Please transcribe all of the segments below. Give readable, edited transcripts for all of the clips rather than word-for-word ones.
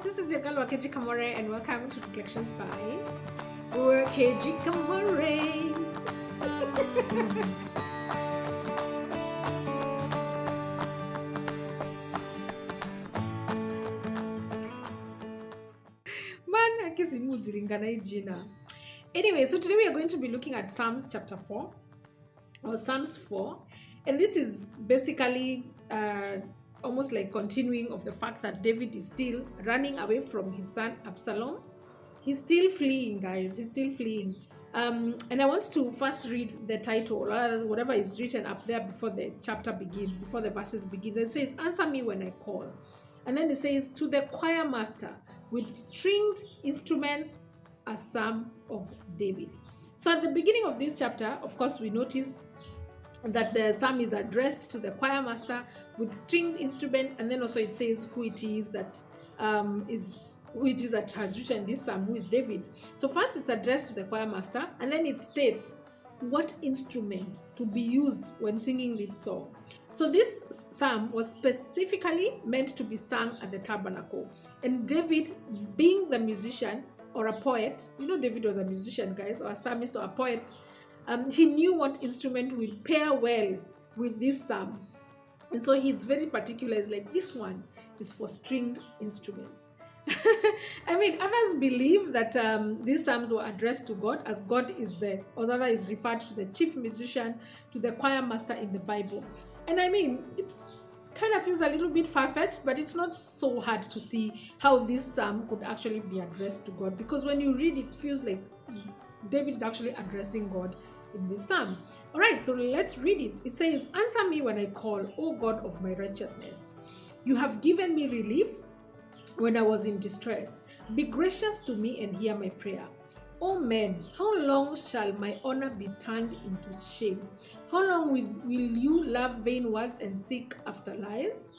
this is your girl Wakeji Kamore, and welcome to Reflections by Wakeji Kamore. Man, anyway, so today we are going to be looking at Psalms chapter 4 or Psalms 4, and this is basically almost like continuing of the fact that David is still running away from his son Absalom. He's still fleeing, guys. He's still fleeing. And I want to first read the title, or whatever is written up there before the chapter begins, before the verses begins. It says, "Answer me when I call." And then it says, "To the choir master with stringed instruments, a psalm of David." So at the beginning of this chapter, of course, we notice that the psalm is addressed to the choir master with stringed instrument, and then also it says who it is that has written this psalm, who is David. So first it's addressed to the choir master, and then it states what instrument to be used when singing this song. So this psalm was specifically meant to be sung at the tabernacle, and David, being the musician or a poet, David was a musician, guys, or a psalmist or a poet, he knew what instrument will pair well with this psalm. And so he's very particular. It's like, this one is for stringed instruments. I mean, others believe that these psalms were addressed to God, as God is is referred to the chief musician, to the choir master in the Bible. And I mean, it's kind of feels a little bit far-fetched, but it's not so hard to see how this psalm could actually be addressed to God, because when you read it, it feels like David is actually addressing God in this psalm. All right, so let's read it. It says, "Answer me when I call, O God of my righteousness. You have given me relief when I was in distress. Be gracious to me and hear my prayer. O men, how long shall my honor be turned into shame? How long will you love vain words and seek after lies?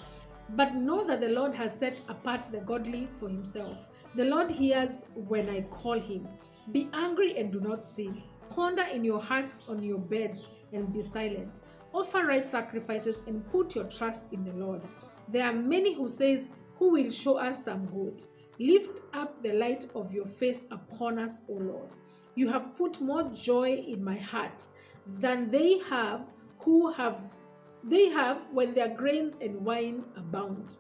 But know that the Lord has set apart the godly for himself. The Lord hears when I call him. Be angry and do not sin. Ponder in your hearts on your beds and be silent. Offer right sacrifices and put your trust in the Lord. There are many who says, who will show us some good? Lift up the light of your face upon us, O Lord. You have put more joy in my heart than they have when their grains and wine abound."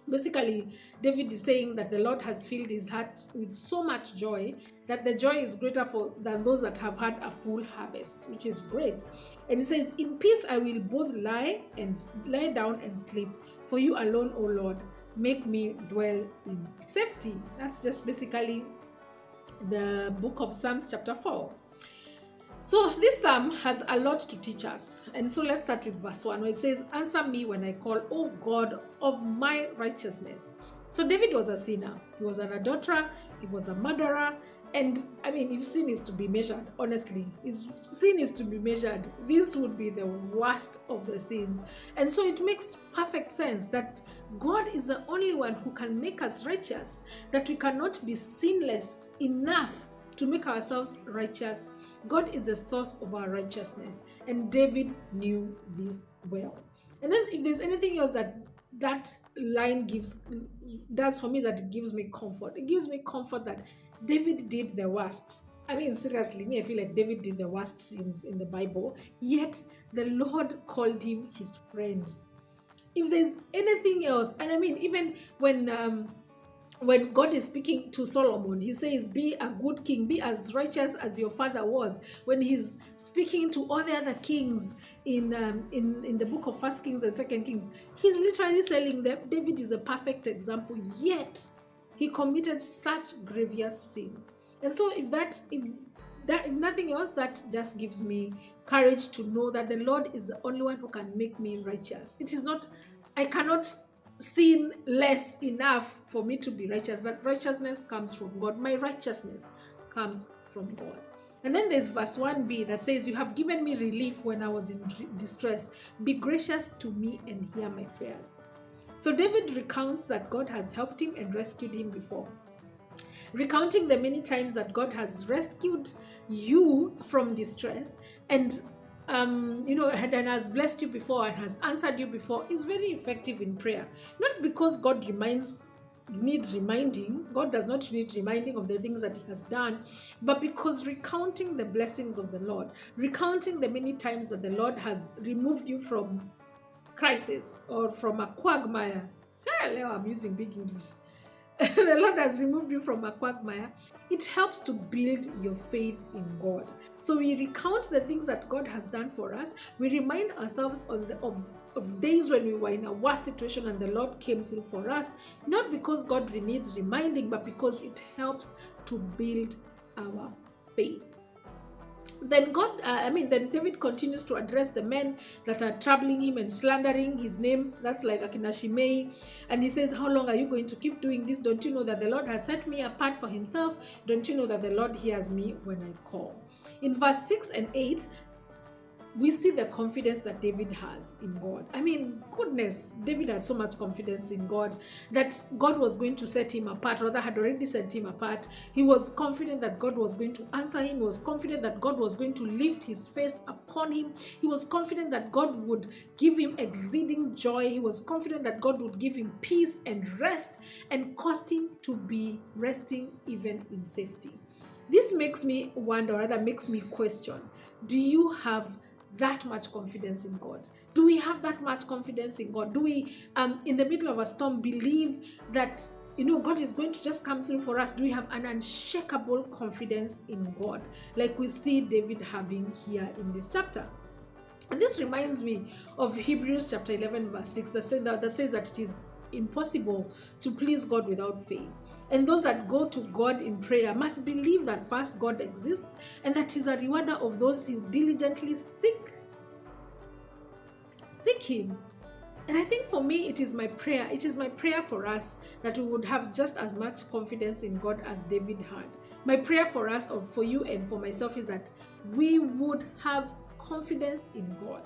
Basically, David is saying that the Lord has filled his heart with so much joy that the joy is greater than those that have had a full harvest, which is great. And he says, "In peace I will both lie down and sleep. For you alone, O Lord, make me dwell in safety." That's just basically the book of Psalms chapter 4. So this psalm has a lot to teach us. And so let's start with verse 1, where it says, "Answer me when I call, O God of my righteousness." So David was a sinner. He was an adulterer. He was a murderer. And I mean, if sin is to be measured, honestly, if sin is to be measured, this would be the worst of the sins. And so it makes perfect sense that God is the only one who can make us righteous, that we cannot be sinless enough to make ourselves righteous. God is the source of our righteousness, and David knew this well. And then if there's anything else that line does for me, is that it gives me comfort. It gives me comfort that David did the worst. I mean, seriously, I feel like David did the worst sins in the Bible, yet the Lord called him his friend. If there's anything else, and I mean, even when God is speaking to Solomon, he says, "Be a good king, be as righteous as your father was." When he's speaking to all the other kings in the book of 1 Kings and 2 Kings, he's literally telling them David is a perfect example, yet he committed such grievous sins. And so if nothing else, that just gives me courage to know that the Lord is the only one who can make me righteous. It is not, I cannot sin less enough for me to be righteous. That righteousness comes from God. My righteousness comes from God. And then there's verse 1b that says, "You have given me relief when I was in distress. Be gracious to me and hear my prayers." So David recounts that God has helped him and rescued him before, recounting the many times that God has rescued you from distress and and has blessed you before and has answered you before, is very effective in prayer. Not because God reminds needs reminding. God does not need reminding of the things that he has done, but because recounting the blessings of the Lord, recounting the many times that the Lord has removed you from crisis or from a quagmire. I'm using big English. The Lord has removed you from a quagmire. It helps to build your faith in God. So we recount the things that God has done for us. We remind ourselves of days when we were in a worse situation and the Lord came through for us, not because God needs reminding, but because it helps to build our faith. Then then David continues to address the men that are troubling him and slandering his name. That's like Akina Shimei. And he says, how long are you going to keep doing this? Don't you know that the Lord has set me apart for himself? Don't you know that the Lord hears me when I call? In verse 6 and 8, we see the confidence that David has in God. I mean, goodness, David had so much confidence in God that God was going to set him apart, rather had already set him apart. He was confident that God was going to answer him. He was confident that God was going to lift his face upon him. He was confident that God would give him exceeding joy. He was confident that God would give him peace and rest and cause him to be resting even in safety. This makes me wonder, or rather makes me question, do you have that much confidence in God? Do we have that much confidence in God? Do we, in the middle of a storm, believe that, God is going to just come through for us? Do we have an unshakable confidence in God, like we see David having here in this chapter? And this reminds me of Hebrews chapter 11, verse 6, that says that it is impossible to please God without faith. And those that go to God in prayer must believe that first God exists and that he's a rewarder of those who diligently seek him. And I think for me, it is my prayer for us that we would have just as much confidence in God as David had. My prayer for us, or for you and for myself, is that we would have confidence in God.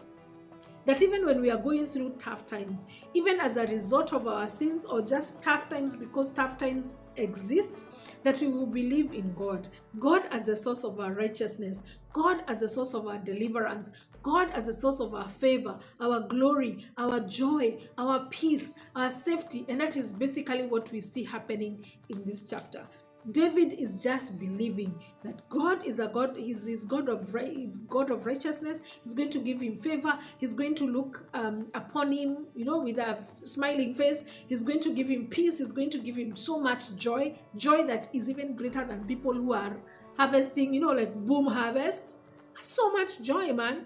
That even when we are going through tough times, even as a result of our sins or just tough times because tough times exist, that we will believe in God. God as the source of our righteousness, God as the source of our deliverance, God as the source of our favor, our glory, our joy, our peace, our safety. And that is basically what we see happening in this chapter. David is just believing that God is a God, he's God of righteousness. He's going to give him favor. He's going to look upon him, with a smiling face. He's going to give him peace. He's going to give him so much joy that is even greater than people who are harvesting, like boom harvest. So much joy, man.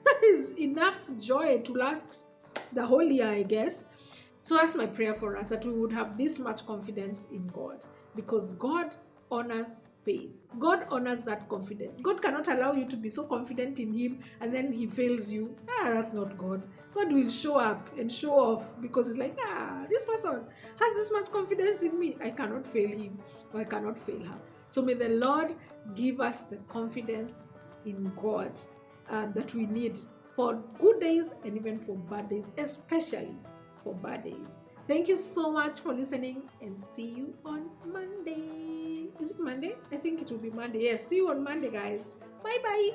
That is enough joy to last the whole year, I guess. So that's my prayer for us, that we would have this much confidence in God, because God honors faith. God honors that confidence. God cannot allow you to be so confident in him and then he fails you. That's not God. God will show up and show off, because it's like, this person has this much confidence in me. I cannot fail him, or I cannot fail her. So may the Lord give us the confidence in God that we need for good days and even for bad days, especially for bad days. Thank you so much for listening, and see you on Monday. Is it Monday? I think it will be Monday. Yes, see you on Monday, guys. Bye-bye.